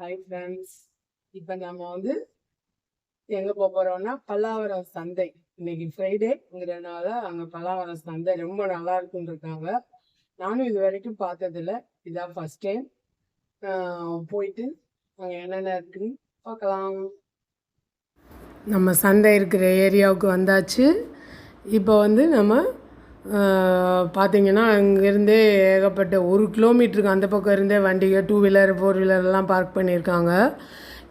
Hi friends, இப்போ நம்ம எங்கே போகிறோம்னா பல்லாவரம் சந்தை. இன்னைக்கு ஃப்ரைடேங்கிறனால அங்கே பல்லாவரம் சந்தை ரொம்ப நல்லா இருக்குன்னு இருக்காங்க. நானும் இது வரைக்கும் பார்த்ததில்ல, இதான் ஃபஸ்ட் டைம். போயிட்டு அங்கே என்னென்ன இருக்குன்னு பார்க்கலாம். நம்ம சந்தை இருக்கிற ஏரியாவுக்கு வந்தாச்சு. இப்போ நம்ம பார்த்திங்கன்னா இங்கேருந்தே ஏகப்பட்ட 1 கிலோமீட்டருக்கு அந்த பக்கம் இருந்தே வண்டிகள் 2 வீலர் 4 வீலர்லாம் பார்க் பண்ணியிருக்காங்க.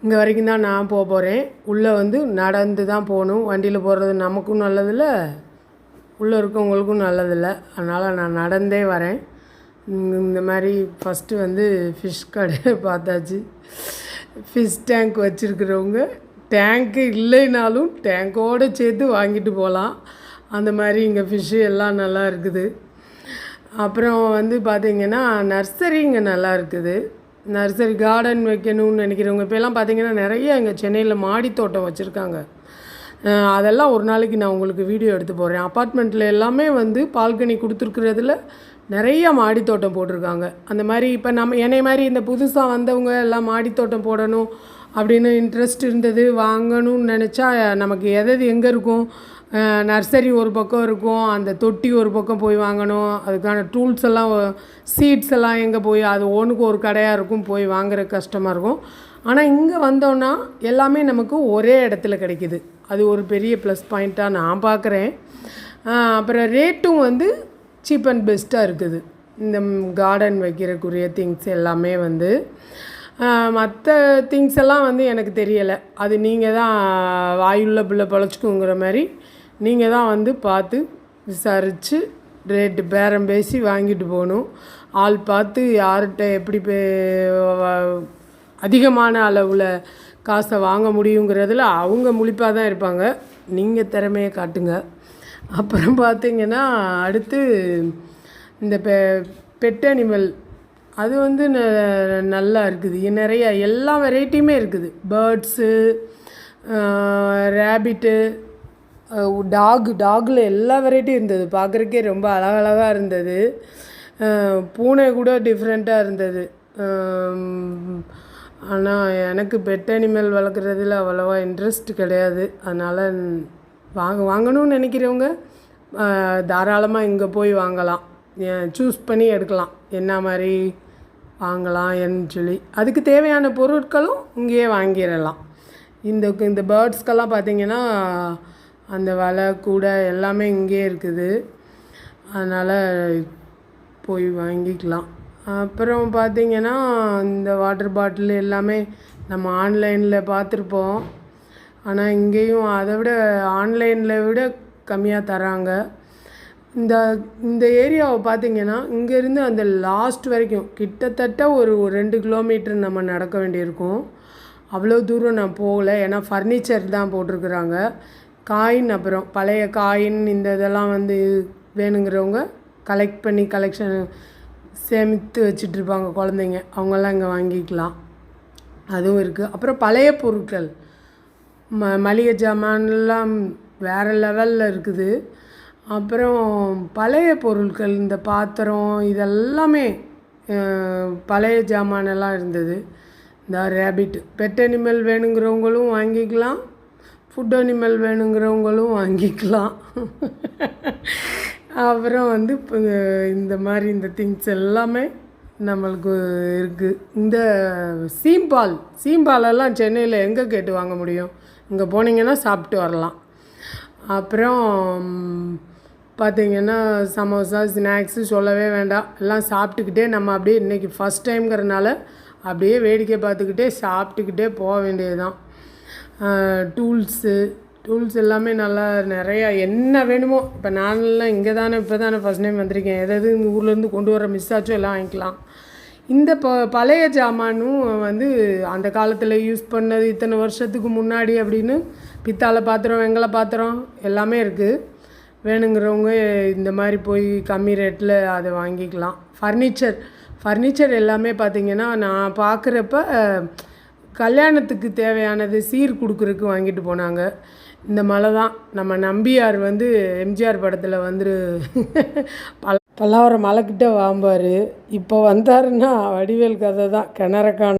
இங்கே வரைக்கும் தான் நான் போகிறேன். உள்ளே நடந்து தான் போகணும். வண்டியில் போகிறது நமக்கும் நல்லதில்லை, உள்ளே இருக்கவங்களுக்கும் நல்லதில்லை. அதனால் நான் நடந்தே வரேன். இந்த மாதிரி ஃபஸ்ட்டு ஃபிஷ் கடை பார்த்தாச்சு. ஃபிஷ் டேங்க் வச்சுருக்கிறவங்க டேங்க்கு இல்லைனாலும் டேங்கோடு சேர்த்து வாங்கிட்டு போகலாம். அந்த மாதிரி இங்கே ஃபிஷ்ஷு எல்லாம் நல்லா இருக்குது. அப்புறம் பார்த்திங்கன்னா நர்சரி இங்கே நல்லா இருக்குது. நர்சரி கார்டன் வைக்கணும்னு நினைக்கிறவங்க இப்போலாம் பார்த்திங்கன்னா நிறைய இங்கே சென்னையில் மாடி தோட்டம் வச்சுருக்காங்க. அதெல்லாம் ஒரு நாளைக்கு நான் உங்களுக்கு வீடியோ எடுத்து போடுறேன். அப்பார்ட்மெண்ட்டில் எல்லாமே பால்கனி கொடுத்துருக்குறதுல நிறைய மாடி தோட்டம் போட்டிருக்காங்க. அந்த மாதிரி இப்போ என்னை மாதிரி இந்த புதுசாக வந்தவங்க எல்லாம் மாடி தோட்டம் போடணும் அப்படின்னு இன்ட்ரெஸ்ட் இருந்தது, வாங்கணும்னு நினச்சா நமக்கு எது எங்கே இருக்கும், நர்சரி ஒரு பக்கம் இருக்கும், அந்த தொட்டி ஒரு பக்கம் போய் வாங்கணும், அதுக்கான டூல்ஸ் எல்லாம் சீட்ஸ் எல்லாம் எங்கே போய் அது ஒன்றுக்கு ஒரு கடையாக இருக்கும், போய் வாங்குற கஷ்டமாக இருக்கும். ஆனால் இங்கே வந்தோன்னா எல்லாமே நமக்கு ஒரே இடத்துல கிடைக்கிது. அது ஒரு பெரிய ப்ளஸ் பாயிண்ட்டாக நான் பார்க்குறேன். அப்புறம் ரேட்டும் சீப் அண்ட் பெஸ்ட்டாக இருக்குது. இந்த கார்டன் வைக்கிறக்குரிய திங்ஸ் எல்லாமே மற்ற திங்ஸ் எல்லாம் எனக்கு தெரியலை. அது நீங்கள் தான் வாயுள்ள பிள்ளை பொழைச்சிக்குங்கிற மாதிரி நீங்கள் தான் பார்த்து விசாரித்து ரேட்டு பேரம் பேசி வாங்கிட்டு போகணும். ஆள் பார்த்து யார்கிட்ட எப்படி அதிகமான அளவில் காசை வாங்க முடியுங்கிறதுல அவங்க முழிப்பாக தான் இருப்பாங்க. நீங்கள் திறமையை காட்டுங்க. அப்புறம் பார்த்திங்கன்னா அடுத்து இந்த பெட் அனிமல் அது நல்லா இருக்குது. நிறைய எல்லா வெரைட்டியுமே இருக்குது. பேர்ட்ஸு, ரேபிட்டு, டாகில் எல்லா வெரைட்டியும் இருந்தது. பார்க்குறக்கே ரொம்ப அழகழகாக இருந்தது. பூனை கூட டிஃப்ரெண்ட்டாக இருந்தது. ஆனால் எனக்கு பெட் அனிமல் வளர்க்குறதுல அவ்வளோவா இன்ட்ரெஸ்ட் கிடையாது. அதனால் வாங்கணும்னு நினைக்கிறவங்க தாராளமாக இங்கே போய் வாங்கலாம். சூஸ் பண்ணி எடுக்கலாம் என்ன மாதிரி வாங்கலாம் சொல்லி. அதுக்கு தேவையான பொருட்களும் இங்கேயே வாங்கிடலாம். இந்த பேர்ட்ஸ்க்கெல்லாம் பார்த்திங்கன்னா அந்த வலை கூட எல்லாமே இங்கேயே இருக்குது. அதனால் போய் வாங்கிக்கலாம். அப்புறம் பார்த்திங்கன்னா இந்த வாட்டர் பாட்டில் எல்லாமே நம்ம ஆன்லைனில் பார்த்துருப்போம். ஆனால் இங்கேயும் அதை விட ஆன்லைனில் விட கம்மியாக தராங்க. இந்த ஏரியாவை பார்த்திங்கன்னா இங்கேருந்து அந்த லாஸ்ட் வரைக்கும் கிட்டத்தட்ட ஒரு 2 கிலோமீட்டர் நம்ம நடக்க வேண்டியிருக்கும். அவ்வளோ தூரம் நான் போகலை. ஏன்னா ஃபர்னிச்சர் தான் போட்டிருக்குறாங்க. காயின், அப்புறம் பழைய காயின், இந்த இதெல்லாம் வேணுங்கிறவங்க கலெக்ஷன் சேமித்து வச்சிட்ருப்பாங்க குழந்தைங்க, அவங்கெல்லாம் இங்கே வாங்கிக்கலாம். அதுவும் இருக்குது. அப்புறம் பழைய பொருட்கள் மளிகை ஜாமான்லாம் வேறு லெவலில் இருக்குது. அப்புறம் பழைய பொருட்கள் இந்த பாத்திரம் இதெல்லாமே பழைய ஜாமானெல்லாம் இருந்தது. இந்த ரேபிட் பெட் அனிமல் வேணுங்கிறவங்களும் வாங்கிக்கலாம், ஃபுட் அனிமல் வேணுங்கிறவங்களும் வாங்கிக்கலாம். அப்புறம் இந்த மாதிரி இந்த திங்ஸ் எல்லாமே நம்மளுக்கு இருக்குது. இந்த சீம்பாலெல்லாம் சென்னையில் எங்கே கேட்டு வாங்க முடியும்? இங்கே போனீங்கன்னா சாப்பிட்டு வரலாம். அப்புறம் பார்த்திங்கன்னா சமோசா, ஸ்நாக்ஸு சொல்லவே வேண்டாம். எல்லாம் சாப்பிட்டுக்கிட்டே நம்ம அப்படியே இன்றைக்கி ஃபஸ்ட் டைம்ங்கிறனால அப்படியே வேடிக்கை பார்த்துக்கிட்டே சாப்பிட்டுக்கிட்டே போக வேண்டியது தான். டூல்ஸ் எல்லாமே நல்லா நிறையா என்ன வேணுமோ. இப்போ நானெல்லாம் இப்போ தானே ஃபஸ்ட் டைம் வந்திருக்கேன். எதாவது இந்த ஊர்லேருந்து கொண்டு வர மிஸ் ஆச்சோ எல்லாம் வாங்கிக்கலாம். இந்த பழைய ஜாமானும் அந்த காலத்தில் யூஸ் பண்ணது இத்தனை வருஷத்துக்கு முன்னாடி அப்படின்னு பித்தாளை பாத்திரம், வெங்கல பாத்திரம் எல்லாமே இருக்குது. வேணுங்கிறவங்க இந்த மாதிரி போய் கம்மி ரேட்டில் அதை வாங்கிக்கலாம். ஃபர்னிச்சர் எல்லாமே பார்த்திங்கன்னா நான் பார்க்குறப்ப கல்யாணத்துக்கு தேவையானது சீர் கொடுக்குறதுக்கு வாங்கிட்டு போனாங்க. இந்த மலை தான் நம்ம நம்பியார் எம்ஜிஆர் படத்தில் பல்லாவரம் மலைக்கிட்ட வாம்பார். இப்போ வந்தாருன்னா வடிவேல் கதை தான், கிணற காணோம்.